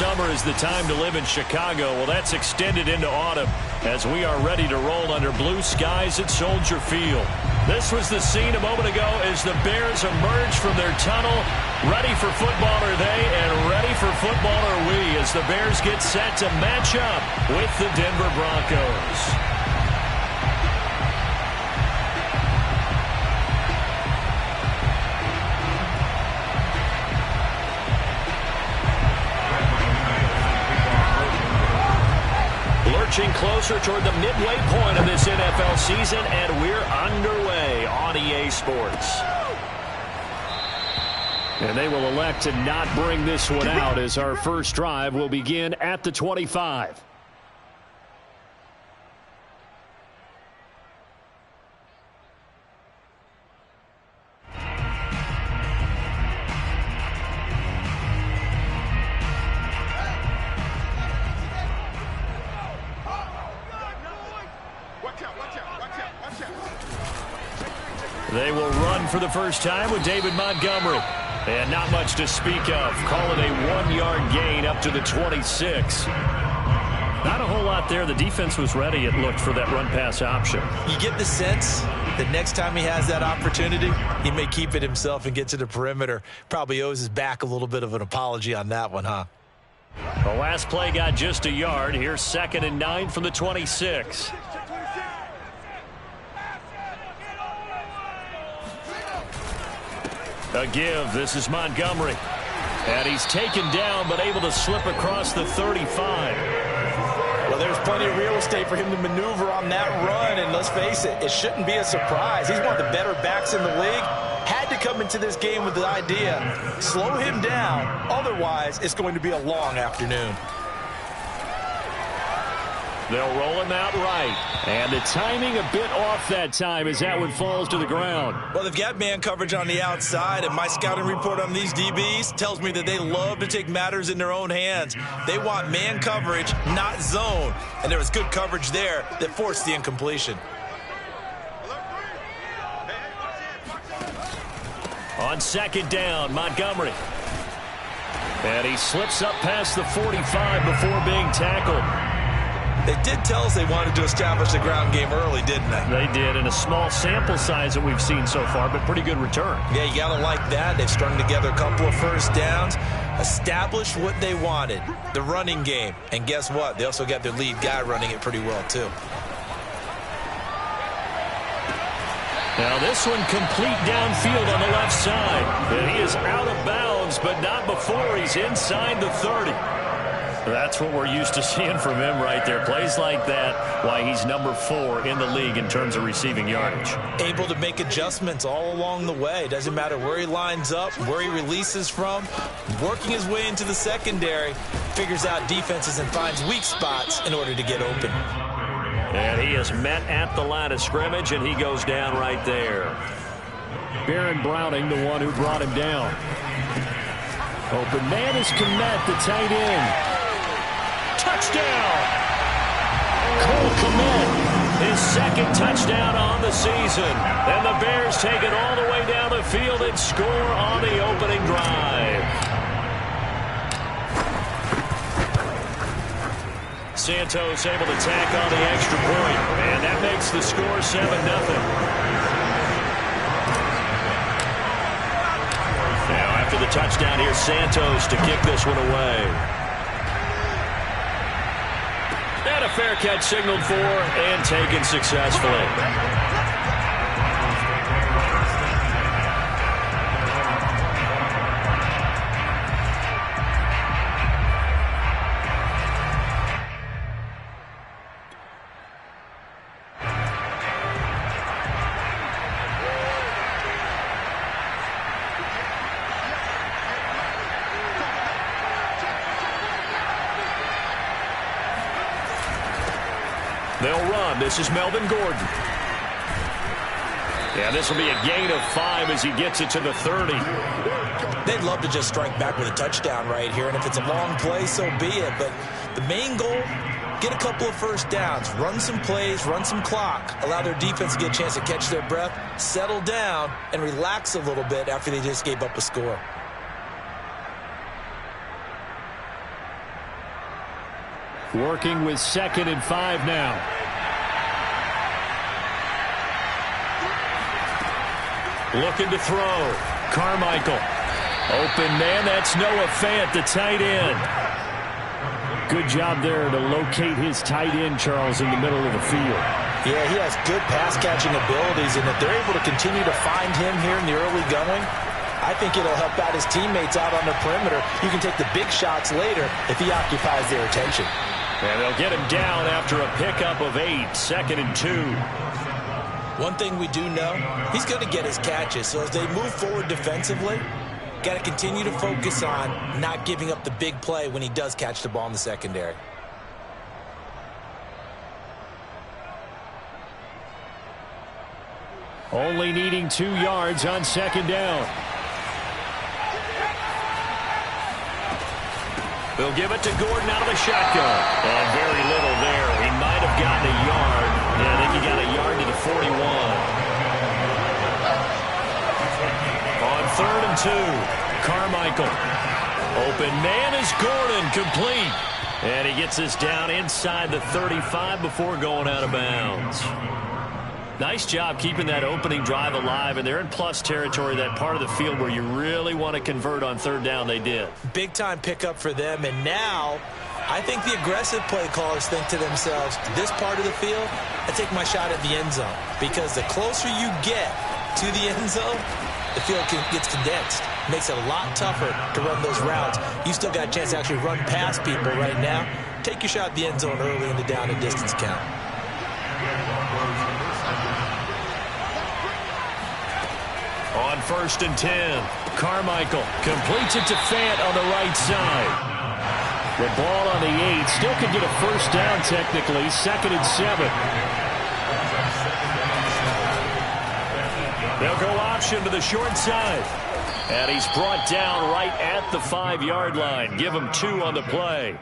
summer is the time to live in Chicago. Well, that's extended into autumn as we are ready to roll under blue skies at Soldier Field. This was the scene a moment ago as the Bears emerged from their tunnel. Ready for football are they, and ready for football are we as the Bears get set to match up with the Denver Broncos. Lurching closer toward the midway point of this NFL season, and we're underway on EA Sports. And they will elect to not bring this one out as our first drive will begin at the 25. They will run for the first time with David Montgomery. And not much to speak of. Call it a 1-yard gain up to the 26. Not a whole lot there. The defense was ready, it looked, for that run-pass option. You get the sense that next time he has that opportunity, he may keep it himself and get to the perimeter. Probably owes his back a little bit of an apology on that one, huh? The last play got just a yard. Here's 2nd and 9 from the 26. A give. This is Montgomery. And he's taken down but able to slip across the 35. Well, there's plenty of real estate for him to maneuver on that run. And let's face it, it shouldn't be a surprise. He's one of the better backs in the league. Had to come into this game with the idea, slow him down. Otherwise, it's going to be a long afternoon. They'll roll him out right. And the timing a bit off that time as that one falls to the ground. Well, they've got man coverage on the outside, and my scouting report on these DBs tells me that they love to take matters in their own hands. They want man coverage, not zone. And there was good coverage there that forced the incompletion. On 2nd down, Montgomery. And he slips up past the 45 before being tackled. They did tell us they wanted to establish the ground game early, didn't they? They did, in a small sample size that we've seen so far, but pretty good return. Yeah, you got to like that. They've strung together a couple of first downs, established what they wanted, the running game. And guess what? They also got their lead guy running it pretty well, too. Now this one complete downfield on the left side. And he is out of bounds, but not before he's inside the 30. That's what we're used to seeing from him right there. Plays like that, why he's number 4 in the league in terms of receiving yardage. Able to make adjustments all along the way. Doesn't matter where he lines up, where he releases from. Working his way into the secondary, figures out defenses and finds weak spots in order to get open. And he is met at the line of scrimmage, and he goes down right there. Baron Browning, the one who brought him down. Open man is Kmet, the tight end. Touchdown! Cole Kmet, his 2nd touchdown on the season. And the Bears take it all the way down the field and score on the opening drive. Santos able to tack on the extra point. And that makes the score 7-0. Now after the touchdown, here's Santos to kick this one away. And a fair catch signaled for and taken successfully. They'll run. This is Melvin Gordon. Yeah, this will be a gain of 5 as he gets it to the 30. They'd love to just strike back with a touchdown right here, and if it's a long play, so be it. But the main goal, get a couple of first downs, run some plays, run some clock, allow their defense to get a chance to catch their breath, settle down, and relax a little bit after they just gave up a score. Working with 2nd and 5 now. Looking to throw. Carmichael. Open man, that's Noah Fant, the tight end. Good job there to locate his tight end, Charles, in the middle of the field. Yeah, he has good pass-catching abilities, and if they're able to continue to find him here in the early going, I think it'll help out his teammates out on the perimeter. You can take the big shots later if he occupies their attention. And they'll get him down after a pickup of 8, 2nd and 2. One thing we do know, he's going to get his catches. So as they move forward defensively, got to continue to focus on not giving up the big play when he does catch the ball in the secondary. Only needing 2 yards on 2nd down. They'll give it to Gordon out of the shotgun. And very little there. He might have gotten a yard. Yeah, I think he got a yard to the 41. On 3rd and 2, Carmichael. Open man is Gordon, complete. And he gets us down inside the 35 before going out of bounds. Nice job keeping that opening drive alive, and they're in plus territory, that part of the field where you really want to convert on 3rd down. They did. Big-time pickup for them, and now I think the aggressive play callers think to themselves, this part of the field, I take my shot at the end zone, because the closer you get to the end zone, the field gets condensed. Makes it a lot tougher to run those routes. You still got a chance to actually run past people right now. Take your shot at the end zone early in the down and distance count. On 1st and 10, Carmichael completes it to Fant on the right side. The ball on the 8, still could get a 1st down technically, 2nd and 7. They'll go option to the short side. And he's brought down right at the 5-yard line. Give him 2 on the play.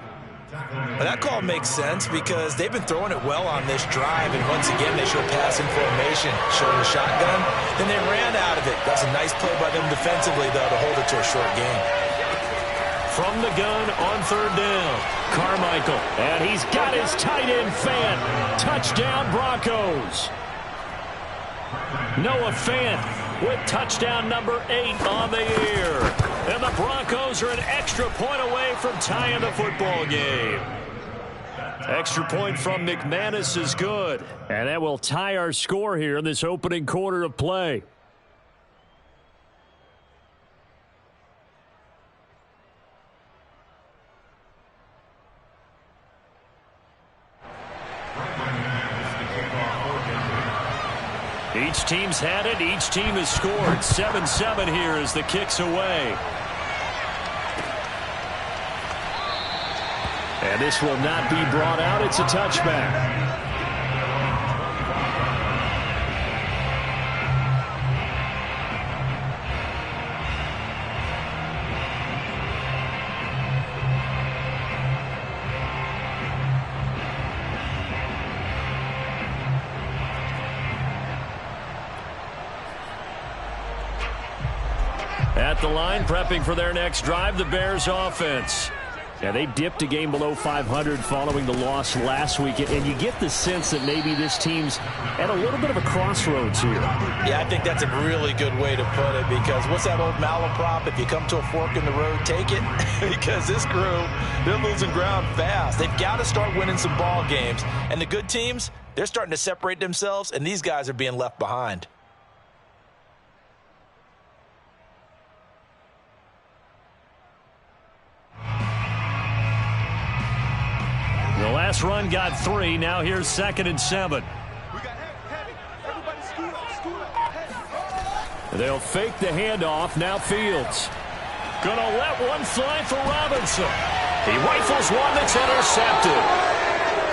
Well, that call makes sense because they've been throwing it well on this drive, and once again they show passing formation, showing the shotgun. Then they ran out of it. That's a nice play by them defensively, though, to hold it to a short game. From the gun on 3rd down, Carmichael, and he's got his tight end Fant. Touchdown Broncos. Noah Fant with touchdown number 8 on the year. And the Broncos are an extra point away from tying the football game. Extra point from McManus is good. And that will tie our score here in this opening quarter of play. Each team's had it. Each team has scored. 7-7 here as the kick's away. And this will not be brought out. It's a touchback. At the line, prepping for their next drive, the Bears offense. Yeah, they dipped a game below 500 following the loss last week, and you get the sense that maybe this team's at a little bit of a crossroads here. Yeah, I think that's a really good way to put it, because what's that old malaprop? If you come to a fork in the road, take it. Because this crew, they're losing ground fast. They've got to start winning some ball games. And the good teams, they're starting to separate themselves, and these guys are being left behind. The last run got 3. Now here's 2nd and 7. They'll fake the handoff. Now Fields. Gonna let one fly for Robinson. He rifles one that's intercepted.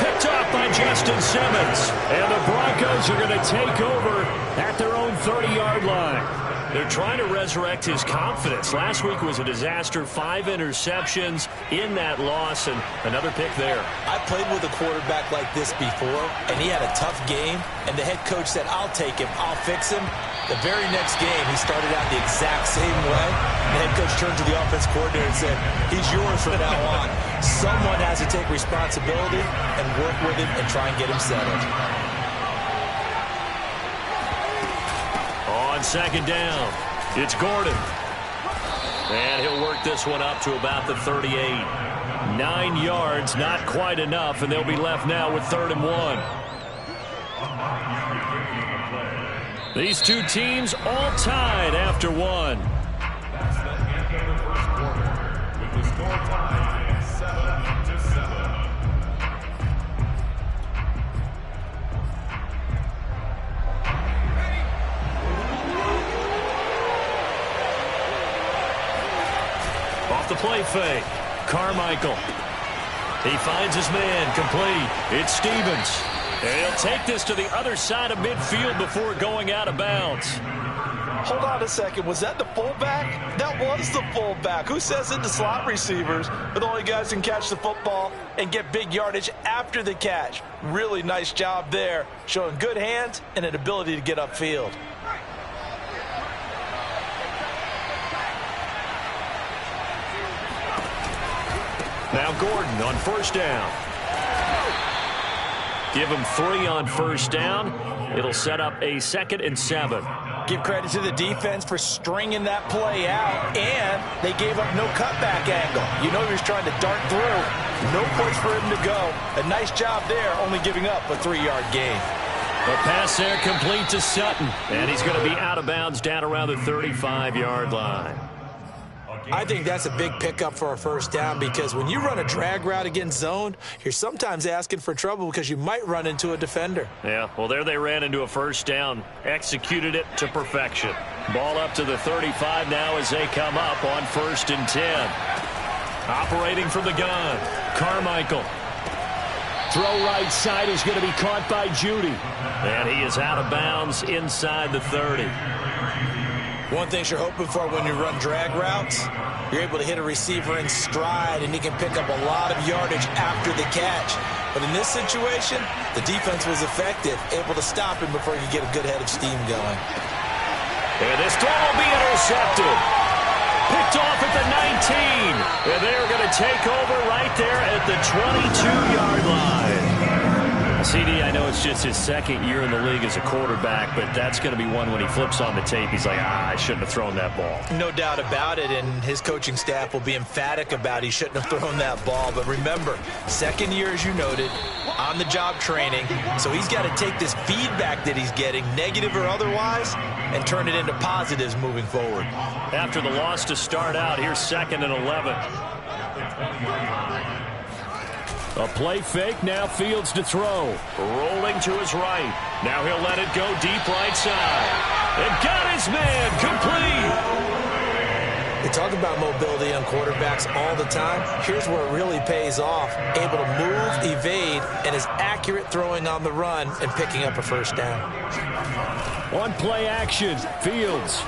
Picked up by Justin Simmons. And the Broncos are going to take over at their own 30-yard line. They're trying to resurrect his confidence. Last week was a disaster. 5 interceptions in that loss, and another pick there. I played with a quarterback like this before, and he had a tough game, and the head coach said, I'll take him, I'll fix him. The very next game, he started out the exact same way. The head coach turned to the offense coordinator and said, he's yours from now on. Someone has to take responsibility and work with him and try and get him settled. On second down, it's Gordon. And he'll work this one up to about the 38. 9 yards, not quite enough, and they'll be left now with 3rd and 1. These two teams all tied after one. Off the play fake, Carmichael. He finds his man, complete. It's Stevens. And he'll take this to the other side of midfield before going out of bounds. Hold on a second. Was that the fullback? That was the fullback. Who says it to slot receivers are the only guys who can catch the football and get big yardage after the catch? Really nice job there, showing good hands and an ability to get upfield. Now Gordon on 1st down. Give him 3 on 1st down. It'll set up a 2nd and 7. Give credit to the defense for stringing that play out, and they gave up no cutback angle. You know he was trying to dart through. No place for him to go. A nice job there, only giving up a 3-yard gain. The pass there complete to Sutton, and he's going to be out of bounds down around the 35-yard line. I think that's a big pickup for a 1st down because when you run a drag route against zone, you're sometimes asking for trouble because you might run into a defender. Yeah, well, there they ran into a 1st down. Executed it to perfection. Ball up to the 35 now as they come up on 1st and 10. Operating from the gun, Carmichael. Throw right side is going to be caught by Judy. And he is out of bounds inside the 30. One thing you're hoping for when you run drag routes, you're able to hit a receiver in stride, and he can pick up a lot of yardage after the catch. But in this situation, the defense was effective, able to stop him before he could get a good head of steam going. And this throw will be intercepted. Picked off at the 19. And they're going to take over right there at the 22-yard line. CD, I know it's just his 2nd year in the league as a quarterback, but that's going to be one when he flips on the tape. He's like, I shouldn't have thrown that ball. No doubt about it, and his coaching staff will be emphatic about he shouldn't have thrown that ball. But remember, 2nd year, as you noted, on-the-job training, so he's got to take this feedback that he's getting, negative or otherwise, and turn it into positives moving forward. After the loss to start out, here's 2nd and 11. A play fake, now Fields to throw. Rolling to his right. Now he'll let it go deep right side. And got his man complete. They talk about mobility on quarterbacks all the time. Here's where it really pays off. Able to move, evade, and is accurate throwing on the run and picking up a 1st down. On play action, Fields.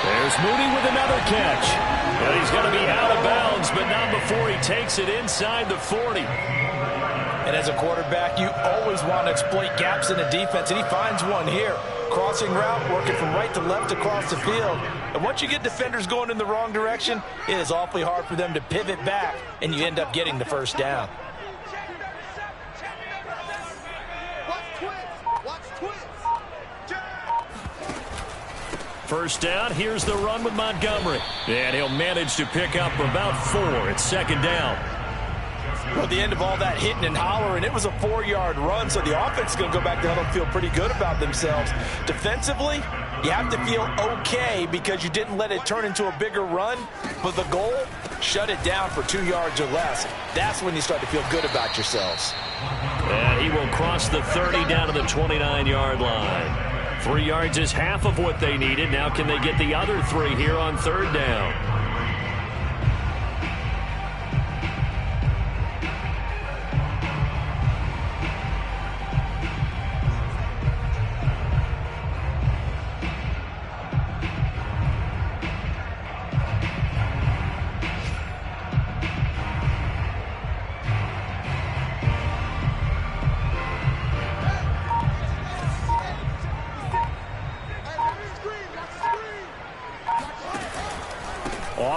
There's Mooney with another catch. And he's going to be out of bounds, but not before he takes it inside the 40. And as a quarterback, you always want to exploit gaps in the defense, and he finds one here. Crossing route, working from right to left across the field. And once you get defenders going in the wrong direction, it is awfully hard for them to pivot back, and you end up getting the 1st down. First down, here's the run with Montgomery. And he'll manage to pick up about 4. It's 2nd down. Well, at the end of all that hitting and hollering, it was a 4-yard run, so the offense is going to go back there and feel pretty good about themselves. Defensively, you have to feel okay because you didn't let it turn into a bigger run, but the goal, shut it down for 2 yards or less. That's when you start to feel good about yourselves. And he will cross the 30 down to the 29-yard line. 3 yards is half of what they needed. Now can they get the other 3 here on 3rd down?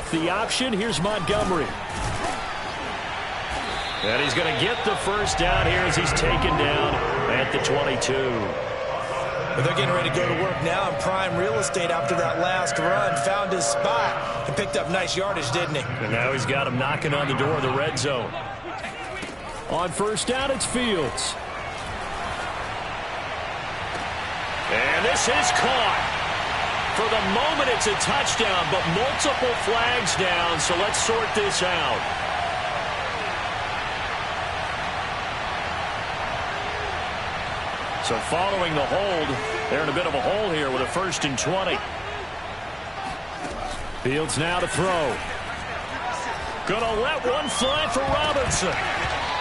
off the option. Here's Montgomery. And he's going to get the first down here as he's taken down at the 22. Well, they're getting ready to go to work now in prime real estate after that last run. Found his spot and picked up nice yardage, didn't he? And now he's got him knocking on the door of the red zone. On first down, it's Fields. And this is caught. For the moment, it's a touchdown, but multiple flags down, so let's sort this out. So following the hold, they're in a bit of a hole here with a 1st and 20. Fields now to throw. Gonna let one fly for Robinson.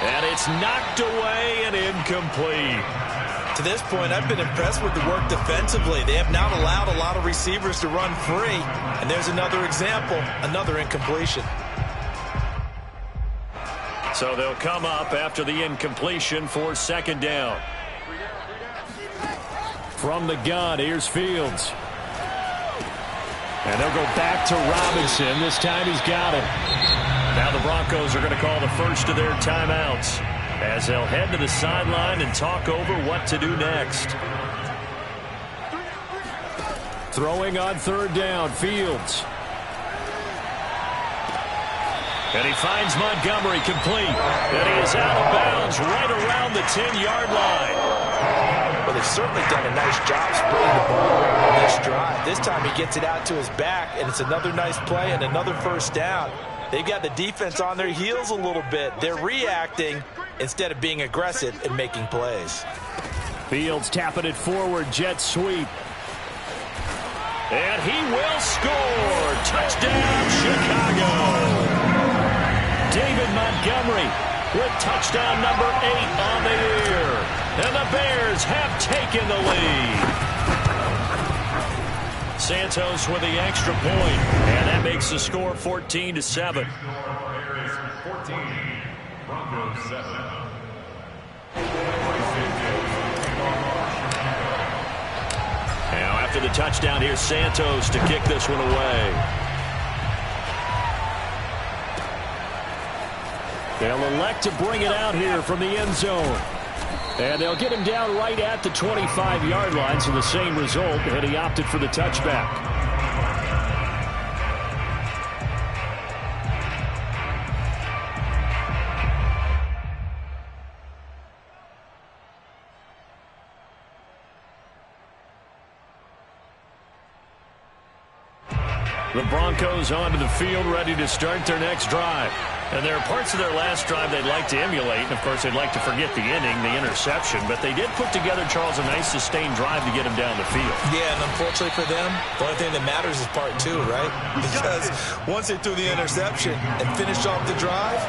And it's knocked away and incomplete. To this point, I've been impressed with the work defensively. They have not allowed a lot of receivers to run free. And there's another example, another incompletion. So they'll come up after the incompletion for 2nd down. From the gun, here's Fields. And they'll go back to Robinson. This time he's got it. Now the Broncos are going to call the first of their timeouts as they'll head to the sideline and talk over what to do next. Throwing on 3rd down, Fields. And he finds Montgomery complete. And he is out of bounds right around the 10-yard line. Well, they've certainly done a nice job spreading the ball on this drive. This time he gets it out to his back, and it's another nice play and another 1st down. They've got the defense on their heels a little bit. They're reacting instead of being aggressive and making plays. Fields tapping it forward, jet sweep. And he will score. Touchdown, Chicago. David Montgomery with touchdown number 8 on the year. And the Bears have taken the lead. Santos with the extra point, and that makes the score 14-7. Broncos 7. Now after the touchdown, here's Santos to kick this one away. They'll elect to bring it out here from the end zone. And they'll get him down right at the 25-yard line, so the same result, and he opted for the touchback. The Broncos onto the field, ready to start their next drive. And there are parts of their last drive they'd like to emulate. And, of course, they'd like to forget the inning, the interception. But they did put together, Charles, a nice sustained drive to get him down the field. Yeah, and unfortunately for them, the only thing that matters is part 2, right? Because once they threw the interception and finished off the drive,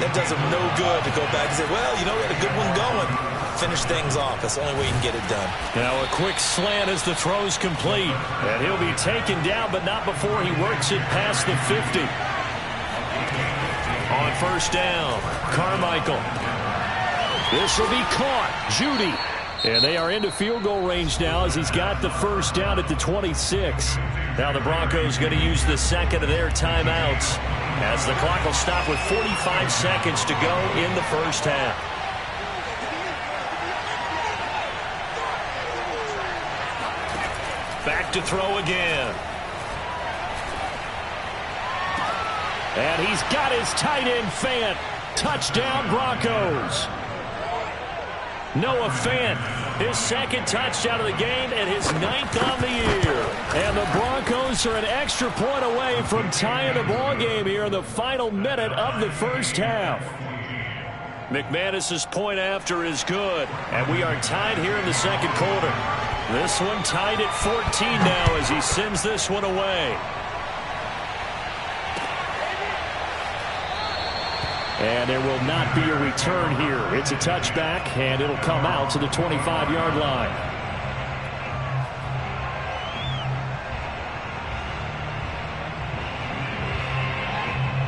that does them no good to go back and say, well, you know, we had a good one going. Finish things off. That's the only way you can get it done. Now a quick slant as the throw's complete. And he'll be taken down, but not before he works it past the 50. On first down, Carmichael. This will be caught. Judy. And they are into field goal range now as he's got the first down at the 26. Now the Broncos going to use the second of their timeouts as the clock will stop with 45 seconds to go in the first half. Back to throw again. And he's got his tight end, Fant. Touchdown, Broncos. Noah Fant, his second touchdown of the game and his 9th on the year. And the Broncos are an extra point away from tying the ball game here in the final minute of the first half. McManus's point after is good, and we are tied here in the second quarter. This one tied at 14 now as he sends this one away. And there will not be a return here. It's a touchback, and it'll come out to the 25-yard line.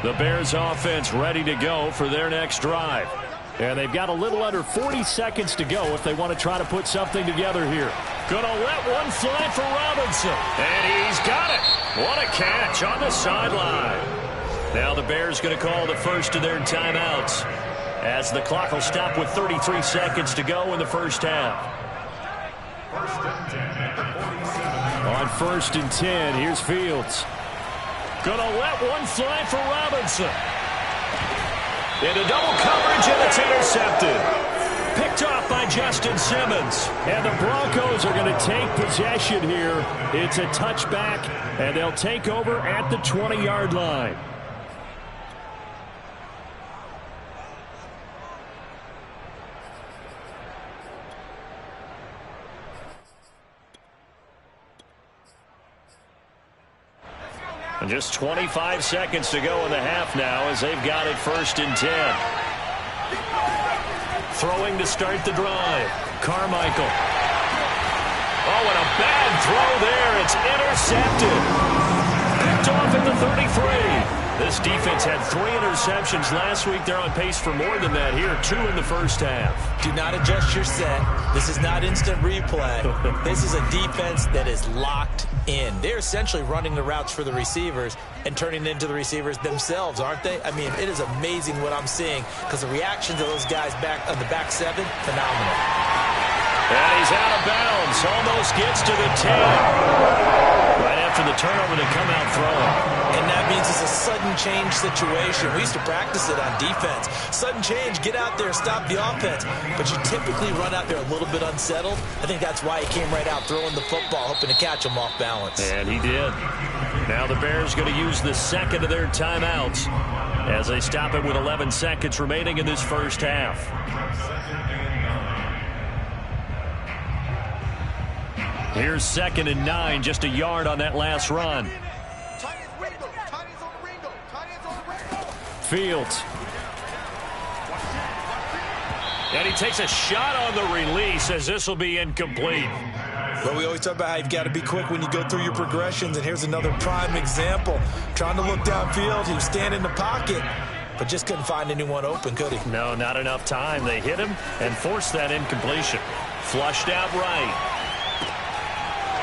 The Bears offense ready to go for their next drive. And they've got a little under 40 seconds to go if they want to try to put something together here. Gonna let one fly for Robinson. And he's got it. What a catch on the sideline. Now the Bears going to call the first of their timeouts as the clock will stop with 33 seconds to go in the first half. On 1st and 10, here's Fields. Gonna let one fly for Robinson. Into double coverage, and it's intercepted. Picked off by Justin Simmons. And the Broncos are going to take possession here. It's a touchback, and they'll take over at the 20-yard line. And just 25 seconds to go in the half now as they've got it 1st and 10. Throwing to start the drive. Carmichael. Oh, and a bad throw there. It's intercepted. Picked off at the 33. This defense had 3 interceptions last week. They're on pace for more than that here. 2 in the first half. Do not adjust your set. This is not instant replay. This is a defense that is locked in. They're essentially running the routes for the receivers and turning into the receivers themselves, aren't they? I mean, it is amazing what I'm seeing because the reactions of those guys back on the back 7, phenomenal. And he's out of bounds. Almost gets to the 10. Right after the turnover, they come out throwing. And that means it's a sudden change situation. We used to practice it on defense. Sudden change, get out there, stop the offense. But you typically run out there a little bit unsettled. I think that's why he came right out throwing the football, hoping to catch him off balance. And he did. Now the Bears going to use the second of their timeouts as they stop it with 11 seconds remaining in this first half. Here's 2nd and 9, just a yard on that last run. Fields. And he takes a shot on the release as this will be incomplete. Well, we always talk about how you've got to be quick when you go through your progressions, and here's another prime example. Trying to look downfield, he was standing in the pocket, but just couldn't find anyone open, could he? No, not enough time. They hit him and forced that incompletion. Flushed out right.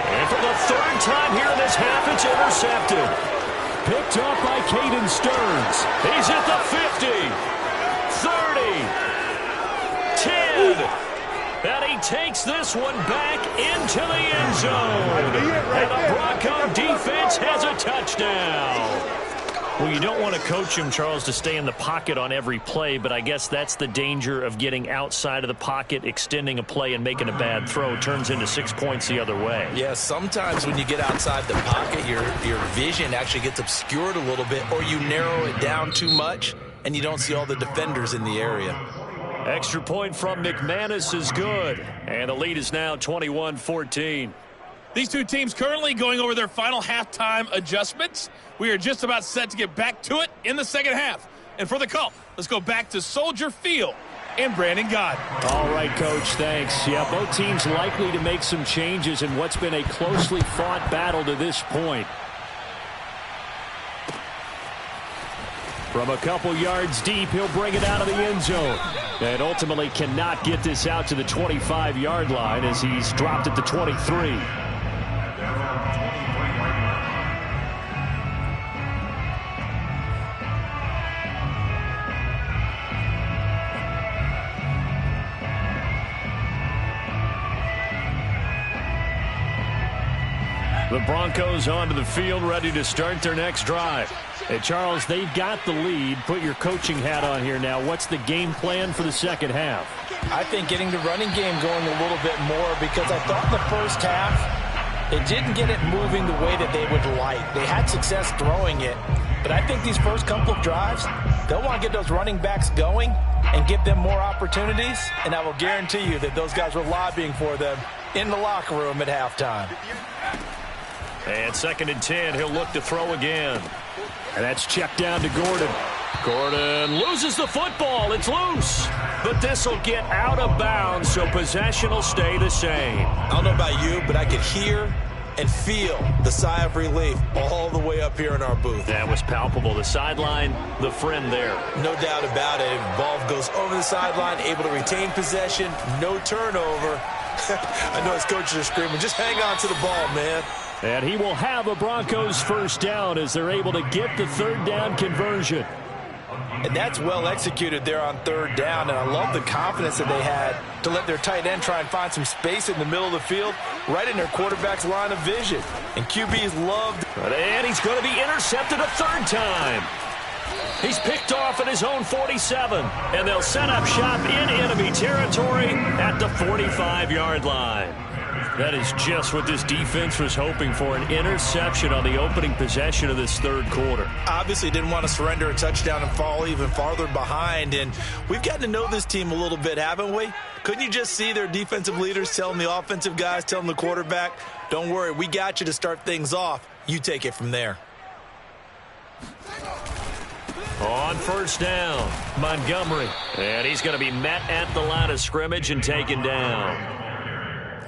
And for the 3rd time here in this half, it's intercepted. Picked up by Caden Stearns. He's at the 50, 30, 10. And he takes this one back into the end zone. And the Bronco defense has a touchdown. Well, you don't want to coach him, Charles, to stay in the pocket on every play, but I guess that's the danger of getting outside of the pocket, extending a play, and making a bad throw. Turns into 6 points the other way. Yeah, sometimes when you get outside the pocket, your vision actually gets obscured a little bit, or you narrow it down too much, and you don't see all the defenders in the area. Extra point from McManus is good, and the lead is now 21-14. These two teams currently going over their final halftime adjustments. We are just about set to get back to it in the second half. And for the call, let's go back to Soldier Field and Brandon Gaudin. All right, Coach, thanks. Yeah, both teams likely to make some changes in what's been a closely fought battle to this point. From a couple yards deep, he'll bring it out of the end zone. And ultimately cannot get this out to the 25-yard line as he's dropped at the 23. The Broncos onto the field, ready to start their next drive. Hey, Charles, they've got the lead. Put your coaching hat on here now. What's the game plan for the second half? I think getting the running game going a little bit more, because I thought the first half, they didn't get it moving the way that they would like. They had success throwing it, but I think these first couple of drives, they'll want to get those running backs going and give them more opportunities, and I will guarantee you that those guys were lobbying for them in the locker room at halftime. And 2nd and 10, he'll look to throw again. And that's checked down to Gordon. Gordon loses the football. It's loose. But this will get out of bounds, so possession will stay the same. I don't know about you, but I could hear and feel the sigh of relief all the way up here in our booth. That was palpable. The sideline, the friend there. No doubt about it. Ball goes over the sideline, able to retain possession, no turnover. I know his coaches are screaming, just hang on to the ball, man. And he will have a Broncos first down as they're able to get the third down conversion. And that's well executed there on third down. And I love the confidence that they had to let their tight end try and find some space in the middle of the field, right in their quarterback's line of vision. And QBs loved. And he's going to be intercepted a third time. He's picked off at his own 47. And they'll set up shop in enemy territory at the 45-yard line. That is just what this defense was hoping for, an interception on the opening possession of this third quarter. Obviously didn't want to surrender a touchdown and fall even farther behind. And we've gotten to know this team a little bit, haven't we? Couldn't you just see their defensive leaders telling the offensive guys, telling the quarterback, don't worry, we got you to start things off. You take it from there. On first down, Montgomery. And he's going to be met at the line of scrimmage and taken down.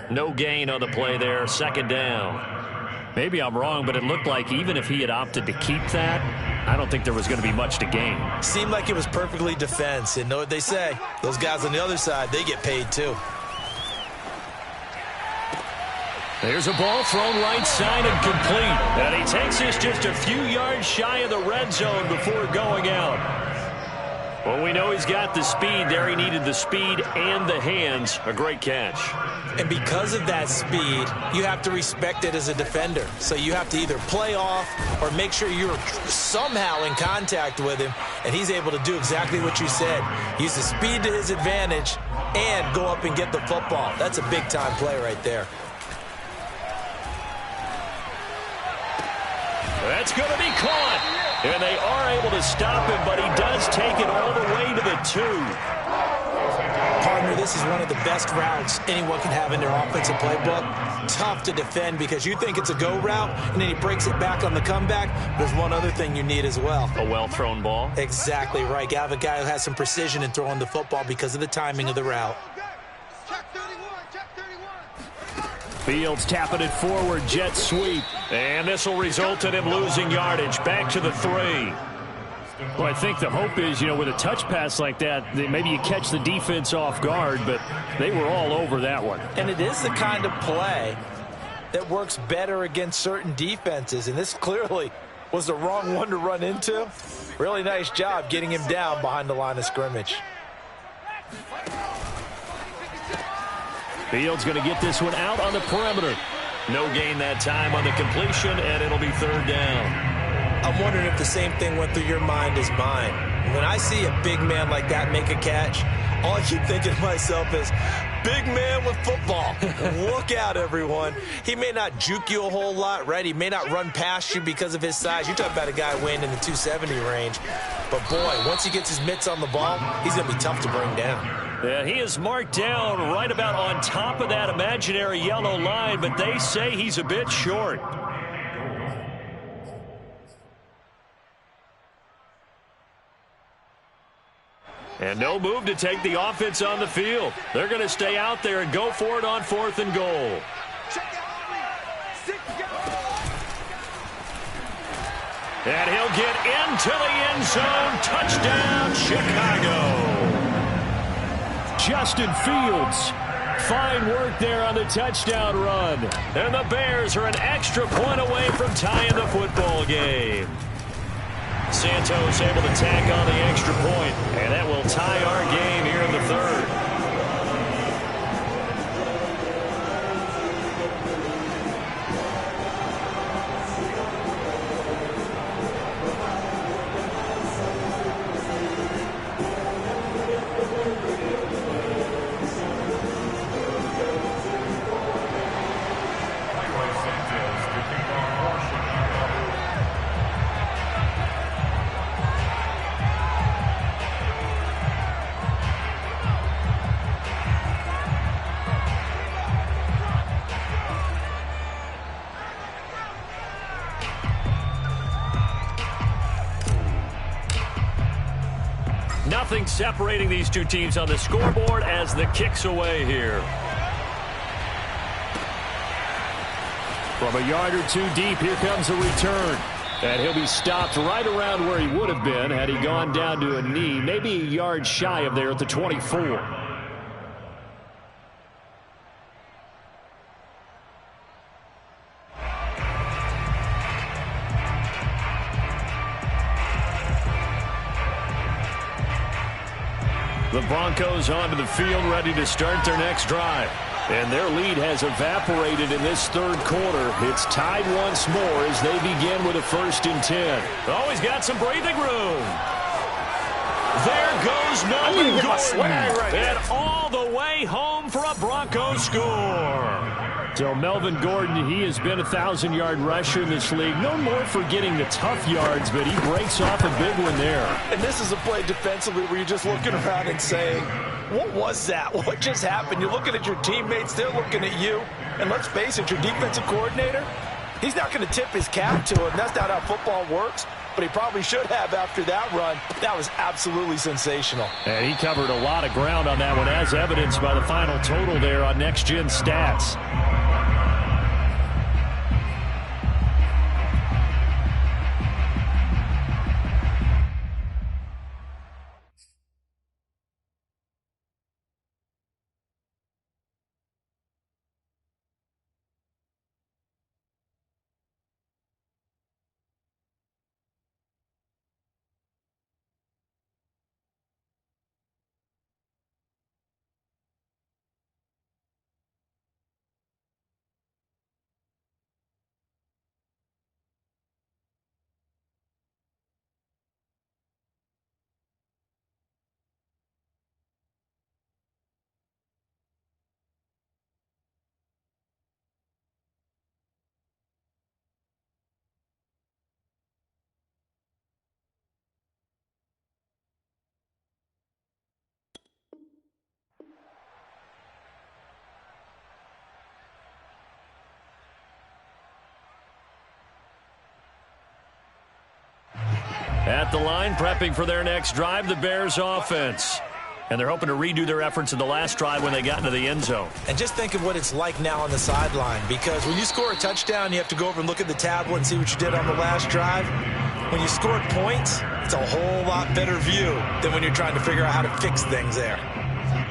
No gain on the play there, second down. Maybe I'm wrong, but it looked like even if he had opted to keep that, I don't think there was going to be much to gain. Seemed like it was perfectly defense. And know what they say, those guys on the other side, they get paid too. There's a ball thrown right side and complete. And he takes this just a few yards shy of the red zone before going out. Well, we know he's got the speed there. He needed the speed and the hands. A great catch. And because of that speed, you have to respect it as a defender. So you have to either play off or make sure you're somehow in contact with him. And he's able to do exactly what you said. Use the speed to his advantage and go up and get the football. That's a big-time play right there. That's going to be caught. And they are able to stop him, but he does take it all the way to the 2. Partner, this is one of the best routes anyone can have in their offensive playbook. Tough to defend because you think it's a go route, and then he breaks it back on the comeback. There's one other thing you need as well. A well-thrown ball? Exactly right. You have a guy who has some precision in throwing the football because of the timing of the route. Fields tapping it forward, jet sweep. And this will result in him losing yardage. Back to the 3. Well, I think the hope is, with a touch pass like that, maybe you catch the defense off guard, but they were all over that one. And it is the kind of play that works better against certain defenses, and this clearly was the wrong one to run into. Really nice job getting him down behind the line of scrimmage. Fields going to get this one out on the perimeter. No gain that time on the completion, and it'll be third down. I'm wondering if the same thing went through your mind as mine. When I see a big man like that make a catch, all I keep thinking to myself is, big man with football. Look out, everyone. He may not juke you a whole lot, right? He may not run past you because of his size. You're talking about a guy weighing in the 270 range. But, boy, once he gets his mitts on the ball, he's going to be tough to bring down. Yeah, he is marked down right about on top of that imaginary yellow line, but they say he's a bit short. And no move to take the offense on the field. They're going to stay out there and go for it on 4th and goal. And he'll get into the end zone. Touchdown, Chicago. Justin Fields. Fine work there on the touchdown run. And the Bears are an extra point away from tying the football game. Santos able to tack on the extra point, and that will tie our game here in the third. Nothing separating these two teams on the scoreboard as the kick's away here. From a yard or two deep, here comes a return. And he'll be stopped right around where he would have been had he gone down to a knee, maybe a yard shy of there at the 24. The Broncos onto the field, ready to start their next drive. And their lead has evaporated in this third quarter. It's tied once more as they begin with a 1st and 10. Always got some breathing room. There goes Melvin Gordon. And all the way home for a Broncos score. So Melvin Gordon, he has been a 1,000-yard rusher in this league. Known more for getting the tough yards, but he breaks off a big one there. And this is a play defensively where you're just looking around and saying, what was that? What just happened? You're looking at your teammates. They're looking at you. And let's face it, your defensive coordinator, he's not going to tip his cap to him. That's not how football works. But he probably should have after that run. That was absolutely sensational. And he covered a lot of ground on that one, as evidenced by the final total there on Next Gen Stats. At the line, prepping for their next drive, the Bears offense. And they're hoping to redo their efforts in the last drive when they got into the end zone. And just think of what it's like now on the sideline, because when you score a touchdown, you have to go over and look at the tablet and see what you did on the last drive. When you scored points, it's a whole lot better view than when you're trying to figure out how to fix things there.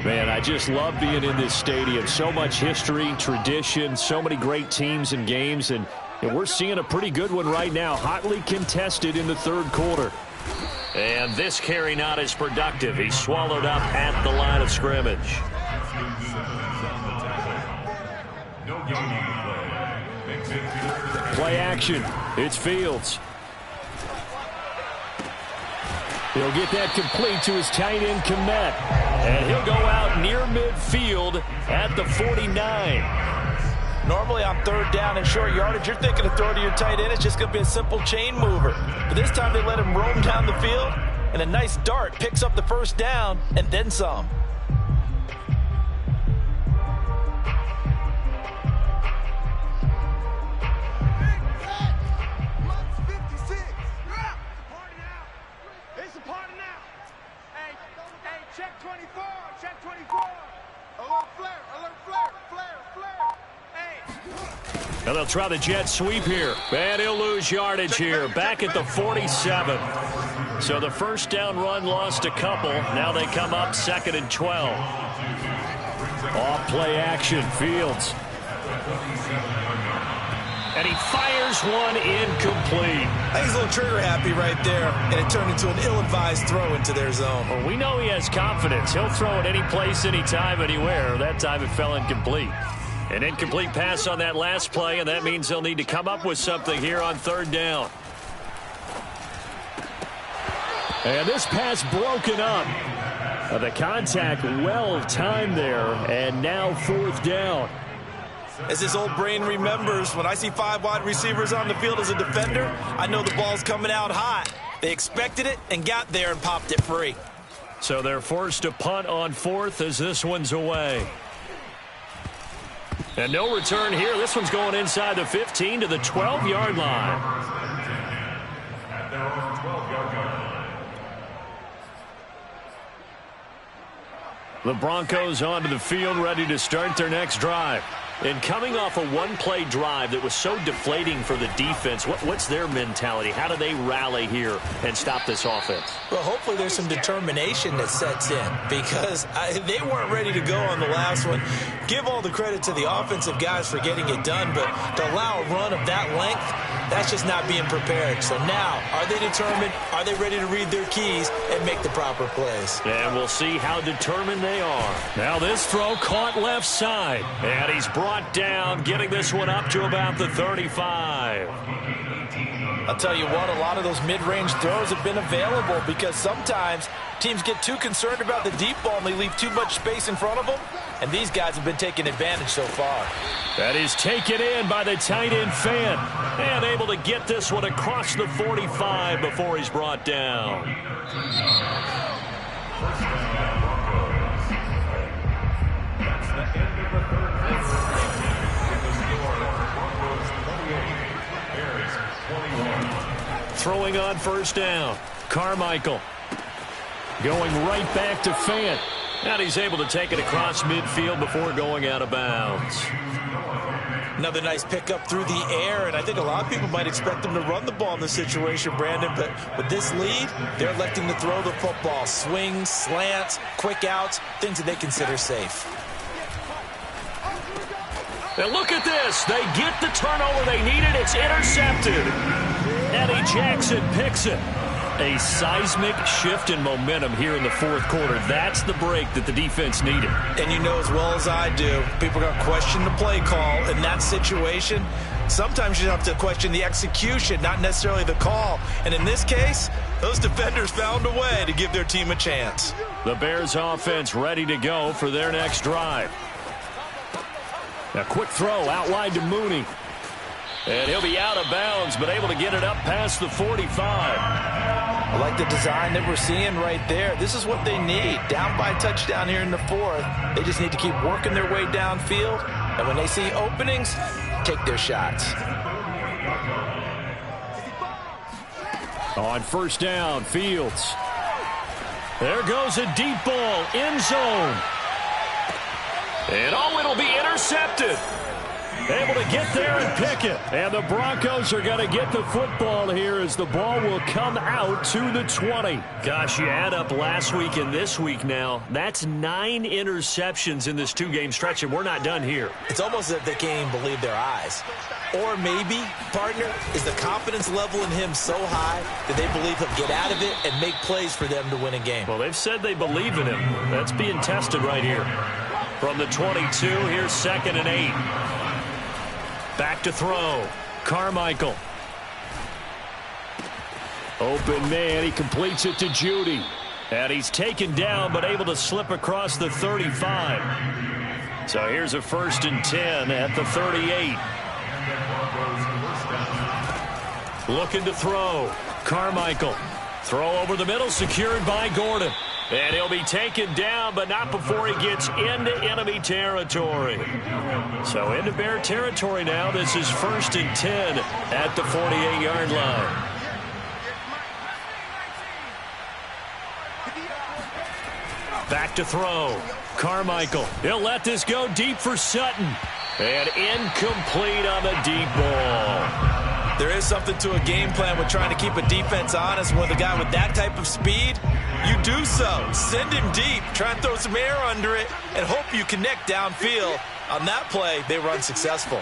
Man, I just love being in this stadium. So much history, tradition, so many great teams and games, and we're seeing a pretty good one right now, hotly contested in the third quarter. And this carry not as productive. He's swallowed up at the line of scrimmage. Play action. It's Fields. He'll get that complete to his tight end, Kmet. And he'll go out near midfield at the 49. Normally on third down and short yardage, you're thinking to throw to your tight end. It's just going to be a simple chain mover. But this time they let him roam down the field, and a nice dart picks up the first down and then some. And they'll try the jet sweep here. And he'll lose yardage here. Back at the 47. So the first down run lost a couple. Now they come up 2nd and 12. Off play action, Fields. And he fires one incomplete. I think he's a little trigger happy right there. And it turned into an ill-advised throw into their zone. Well, we know he has confidence. He'll throw it any place, anytime, anywhere. That time it fell incomplete. An incomplete pass on that last play, and that means they'll need to come up with something here on third down. And this pass broken up. The contact well timed there, and now fourth down. As his old brain remembers, when I see 5 wide receivers on the field as a defender, I know the ball's coming out hot. They expected it and got there and popped it free. So they're forced to punt on fourth as this one's away. And no return here. This one's going inside the 15 to the 12-yard line. The Broncos onto the field, ready to start their next drive. And coming off a one-play drive that was so deflating for the defense, what's their mentality? How do they rally here and stop this offense? Well, hopefully there's some determination that sets in because they weren't ready to go on the last one. Give all the credit to the offensive guys for getting it done, but to allow a run of that length, that's just not being prepared. So now, are they determined? Are they ready to read their keys and make the proper plays? And we'll see how determined they are. Now this throw caught left side, and he's brought down, getting this one up to about the 35. I'll tell you what, a lot of those mid-range throws have been available because sometimes teams get too concerned about the deep ball and they leave too much space in front of them, and these guys have been taking advantage so far. That is taken in by the tight end Fan, and able to get this one across the 45 before he's brought down. Throwing on first down, Carmichael going right back to Fan. And he's able to take it across midfield before going out of bounds. Another nice pickup through the air, and I think a lot of people might expect them to run the ball in this situation, Brandon, but with this lead, they're electing to throw the football. Swings, slants, quick outs, things that they consider safe. And look at this. They get the turnover they needed. It's intercepted. Eddie Jackson picks it. A seismic shift in momentum here in the fourth quarter. That's the break that the defense needed. And you know as well as I do, people are going to question the play call in that situation. Sometimes you have to question the execution, not necessarily the call. And in this case, those defenders found a way to give their team a chance. The Bears offense ready to go for their next drive. A quick throw out wide to Mooney. And he'll be out of bounds, but able to get it up past the 45. I like the design that we're seeing right there. This is what they need. Down by a touchdown here in the fourth. They just need to keep working their way downfield. And when they see openings, take their shots. On first down, Fields. There goes a deep ball, end zone. And it'll be intercepted. Able to get there and pick it. And the Broncos are going to get the football here as the ball will come out to the 20. Gosh, you add up last week and this week now. That's 9 interceptions in this two-game stretch, and we're not done here. It's almost as if they can't even believe their eyes. Or maybe, partner, is the confidence level in him so high that they believe he'll get out of it and make plays for them to win a game. Well, they've said they believe in him. That's being tested right here. From the 22, here's 2nd and 8. Back to throw. Carmichael. Open man. He completes it to Judy. And he's taken down but able to slip across the 35. So here's a 1st and 10 at the 38. Looking to throw. Carmichael. Throw over the middle, secured by Gordon. And he'll be taken down, but not before he gets into enemy territory. So into Bear territory now. This is 1st and 10 at the 48-yard line. Back to throw. Carmichael. He'll let this go deep for Sutton. And incomplete on the deep ball. There is something to a game plan with trying to keep a defense honest. With a guy with that type of speed, you do so. Send him deep. Try and throw some air under it and hope you connect downfield. On that play, they were unsuccessful.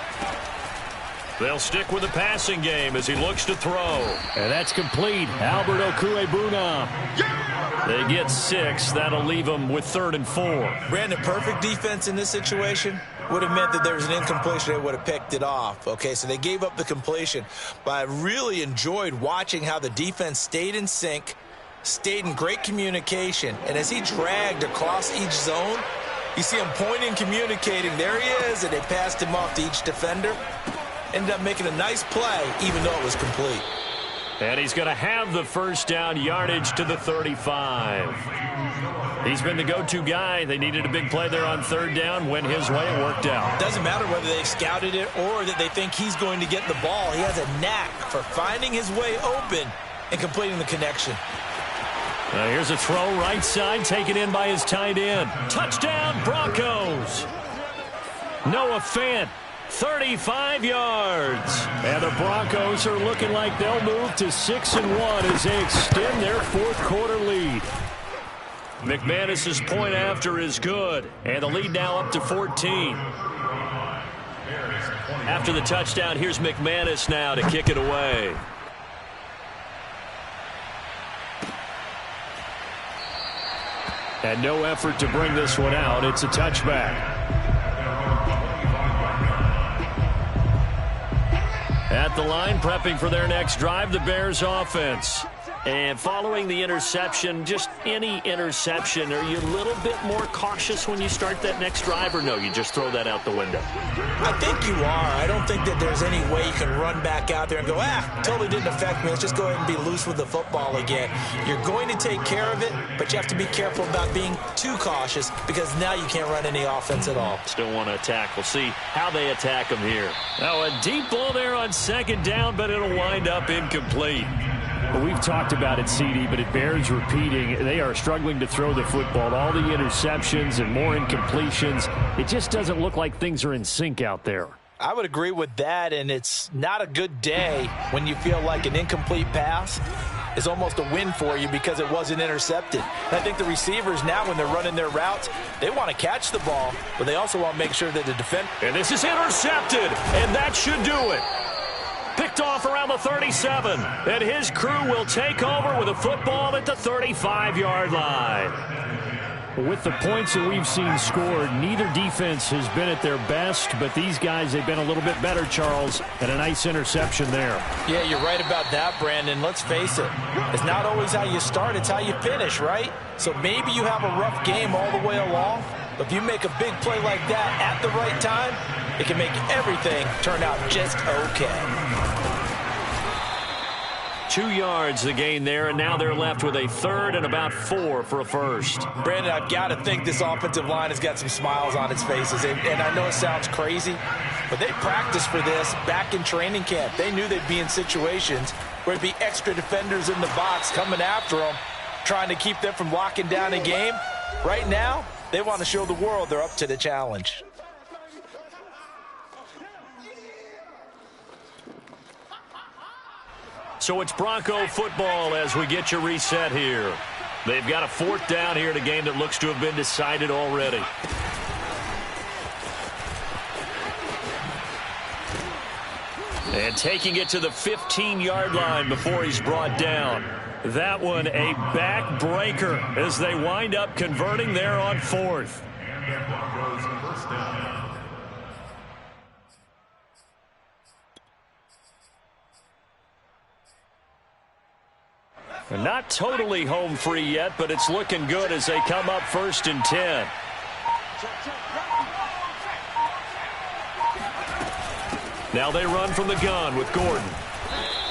They'll stick with the passing game as he looks to throw. And that's complete. Albert Okwuegbunam. They get 6. That'll leave them with 3rd and 4. Brandon, perfect defense in this situation would have meant that there was an incompletion. They would have picked it off. Okay, so they gave up the completion. But I really enjoyed watching how the defense stayed in sync, stayed in great communication. And as he dragged across each zone, you see him pointing, communicating. There he is, and they passed him off to each defender. Ended up making a nice play, even though it was complete. And he's going to have the first down, yardage to the 35. He's been the go-to guy. They needed a big play there on 3rd down. Went his way. It worked out. Doesn't matter whether they scouted it or that they think he's going to get the ball. He has a knack for finding his way open and completing the connection. Here's a throw right side, taken in by his tight end. Touchdown, Broncos. Noah Fant, 35 yards. And the Broncos are looking like they'll move to 6-1 as they extend their fourth quarter lead. McManus's point after is good, and the lead now up to 14. After the touchdown, here's McManus now to kick it away. And no effort to bring this one out. It's a touchback. At the line, prepping for their next drive, the Bears offense. And following the interception, just any interception, are you a little bit more cautious when you start that next drive, or no, you just throw that out the window? I think you are. I don't think that there's any way you can run back out there and go, totally didn't affect me. Let's just go ahead and be loose with the football again. You're going to take care of it, but you have to be careful about being too cautious because now you can't run any offense at all. Still want to attack. We'll see how they attack them here. Now a deep ball there on second down, but it'll wind up incomplete. Well, we've talked about it, CD, but it bears repeating. They are struggling to throw the football. All the interceptions and more incompletions. It just doesn't look like things are in sync out there. I would agree with that, and it's not a good day when you feel like an incomplete pass is almost a win for you because it wasn't intercepted. And I think the receivers now, when they're running their routes, they want to catch the ball, but they also want to make sure that the defense. And this is intercepted, and that should do it. Picked off around the 37, and his crew will take over with a football at the 35-yard line. With the points that we've seen scored, neither defense has been at their best, but these guys, they've been a little bit better, Charles, and a nice interception there. Yeah, you're right about that, Brandon. Let's face it. It's not always how you start, it's how you finish, right? So maybe you have a rough game all the way along, but if you make a big play like that at the right time, it can make everything turn out just okay. 2 yards the gain there, and now they're left with a third and about 4 for a first. Brandon, I've got to think this offensive line has got some smiles on its faces. And I know it sounds crazy, but they practiced for this back in training camp. They knew they'd be in situations where there'd be extra defenders in the box coming after them, trying to keep them from locking down a game. Right now, they want to show the world they're up to the challenge. So it's Bronco football as we get you reset here. They've got a fourth down here in a game that looks to have been decided already. And taking it to the 15-yard line before he's brought down. That one a backbreaker as they wind up converting there on fourth. And not totally home free yet, but it's looking good as they come up 1st and 10. Now they run from the gun with Gordon.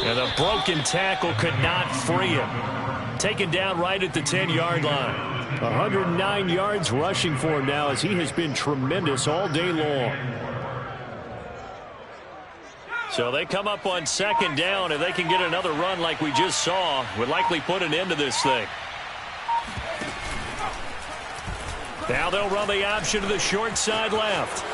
And a broken tackle could not free him. Taken down right at the 10-yard line. 109 yards rushing for him now as he has been tremendous all day long. So they come up on 2nd down, and they can get another run like we just saw. Would likely put an end to this thing. Now they'll run the option to the short side left.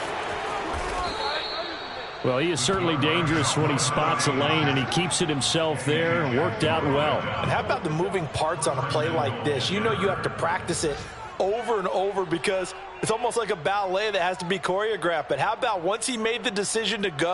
Well, he is certainly dangerous when he spots a lane, and he keeps it himself there. Worked out well. And how about the moving parts on a play like this? You know you have to practice it over and over because it's almost like a ballet that has to be choreographed. But how about once he made the decision to go,